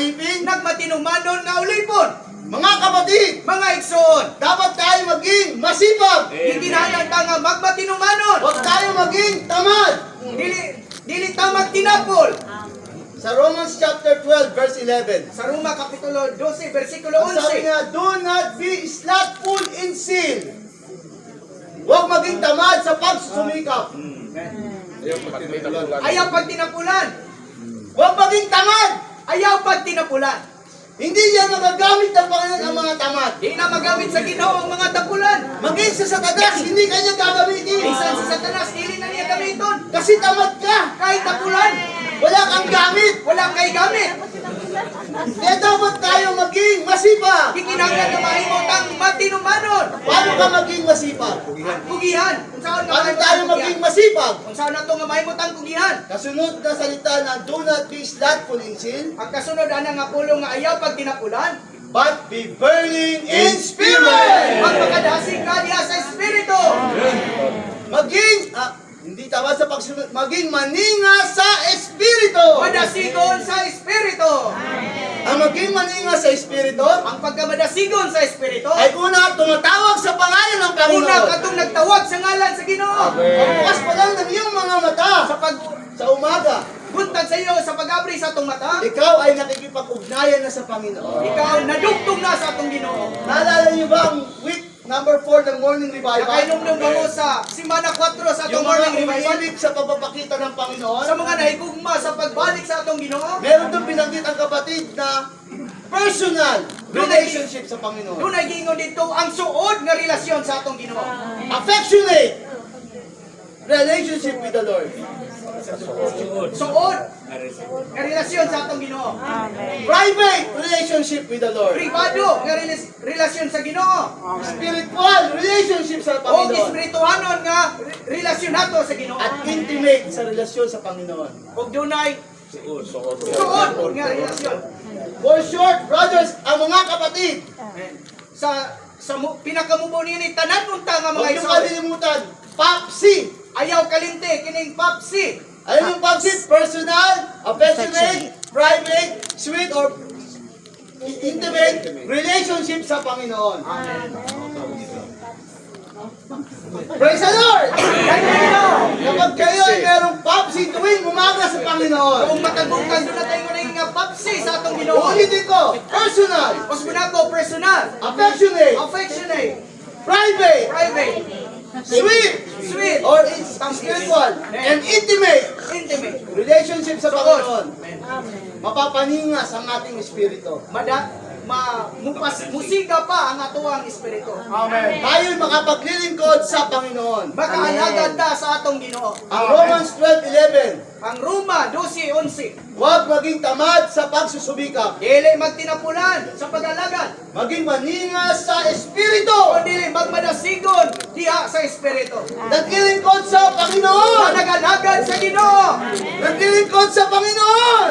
alipin, nagmatinumanon nga ulipon. mga kapatid, Mga igsoon, dapat tayo maging masipag. gikinahanglan ta nga magmatinumanon. Huwag tayo maging tamad. Dili ta magtinapol. Sa Romans chapter 12, verse 11. Sa Roma Kapitulo 12, versikulo Ang sabi 11. nga, do not be slothful in sin. Huwag maging tamad sa pagsusumikap. Ayaw pagtinapulan. Huwag maging tamad. Ayaw pagtinapulan. Hindi yan magagamit ng Panginoon ang mga tamad. Di na magamit sa Ginoo ang mga tapulan. Maging sa Satanas, hindi kanya gagamitin. Bisan si Satanas, dili na niya gamiton. Kasi tamad ka. Kahit tapulan, Wala kang gamit. wala kay gamit. Kaya dapat tayo maging masipag. Gikinahanglan nga mahimot ang matinumanon. Paano ka maging masipag? Kugihan. Kung saan nga Paano mahimot tayo ang maging kugihan. masipag? Kung saan na ito nga mahimot ang kugihan. Kasunod na salita na do not be slothful in sin, Ang kasunod ana nga pulong nga ayaw pag tinapulan. but be burning in spirit. Magpakadasig ka diha sa Espiritu. Hindi tama sa pagsunod, maging maninga sa Espiritu. Madasigon sa Espiritu. Ang maging maninga sa Espiritu Ang pagkamadasigon sa Espiritu. ay una tumatawag sa pangalan ng Una Panginoon. katong nagtawag sa ngalan sa Ginoo. Pagbukas pa lang ng iyong mga mata Sa sa umaga, pagbuntag sa iyo sa pag-abri sa atong mata, ikaw ay nakikipag-ugnayan na sa Panginoon. ikaw nadugtong na sa atong Ginoo. Naalala niyo ba ang week number 4 ng morning revival? Nakainom mo sa Simana 4 sa atong Yung morning mga revival. umiibig sa pagpapakita ng Panginoon, Sa mga nahigugma sa pagbalik sa atong Ginoo. meron doon binanggit ang kapatid na personal relationship sa Panginoon. Doon ay giingon dito ang suod nga relasyon sa atong Ginoo. Affectionate relationship with the Lord. Suod nga relasyon sa atong Ginoo. Private relationship with the Lord. Pribado nga relasyon sa Ginoo. Spiritual relationship sa O Panginoon. espirituhanon nga relasyon nato sa Ginoo. At intimate sa relasyon sa Panginoon. Ug dunay suod nga relasyon. For short, brothers, ang mga kapatid, Sa pinakamubo ni tanan unta nga mga huwag niyong isaw. kalilimutan, PAPSI. Ayaw kalinte kining papsi. Alam yung PAPSI? Personal, affectionate, private, sweet, or intimate relationship sa Panginoon. Praise the Lord! Kapag kayo ay merong PAPSI tuwing umaga sa Panginoon, Kung matagungkan doon na tayo nga papsi sa atong Ginoo. ulitin ko, personal, Mas muna ko personal, affectionate, affectionate, private, private, sweet, sweet, or spiritual, and intimate intimate. relationship sa Panginoon. Mapapaningas ang ating espiritu. Musiga pa ang atuang espiritu. Amen. Tayo'y makapaglilingkod sa Panginoon. Makaalagad ta sa atong Ginoo. Ang Romans 12:11, Ang Roma 12:11. huwag maging tamad sa pagsusubikap. Dili magtinapulan sa pag-alagad. Maging maningas sa espiritu. O dili magmadasigon diha sa espiritu. Naglilingkod sa Panginoon. Nagalagad sa Ginoo. Naglilingkod sa Panginoon.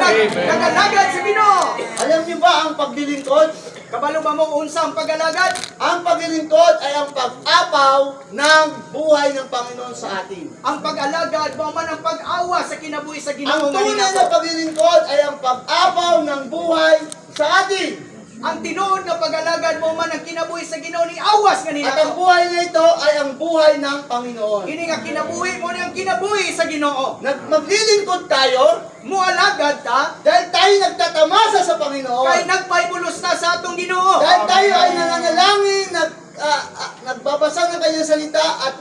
Nagalagad sa Ginoo. Alam niyo ba ang paglilingkod? Kabalo ba mo unsa ang pag-alagad? Ang paglilingkod ay ang pag-apaw ng buhay ng Panginoon sa atin. Ang pag-alagad mo man ang pag-awa sa kinabuhi sa Ang Ginoo nga tunay na ninato. paglilingkod ay ang pag-apaw ng buhay sa atin. Ang tinuod nga pag-alagad mo man ang kinabuhi sa Ginoo ni awas nga At ang ninato. buhay na ito ay ang buhay ng Panginoon. Kini nga kinabuhi mo ni ang kinabuhi sa Ginoo. Maglilingkod tayo Mualagad ta dahil tayo nagtatamasa sa Panginoon. kay nagpaybulos na sa atong Ginoo. Dahil tayo ay nananalangin, nagbabasa ng kanyang salita at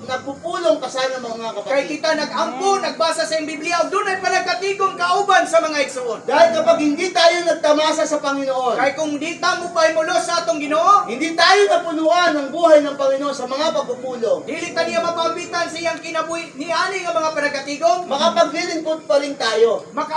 nagpupulong kasama mga Kay kapatid. kita nag-ampo, nagbasa sa Biblia, doon ay panagkatigong kauban sa mga igsoon. Dahil kapag hindi tayo nagtamasa sa Panginoon, Kay kung di ta mo paybulos sa atong Ginoo, hindi tayo napunuan ng buhay ng Panginoon sa mga pagpupulong, dili ta niya mapambitan sa iyang kinabuhi ni ani nga mga panagkatigong. makapaglilingkod pa rin tayo. Maka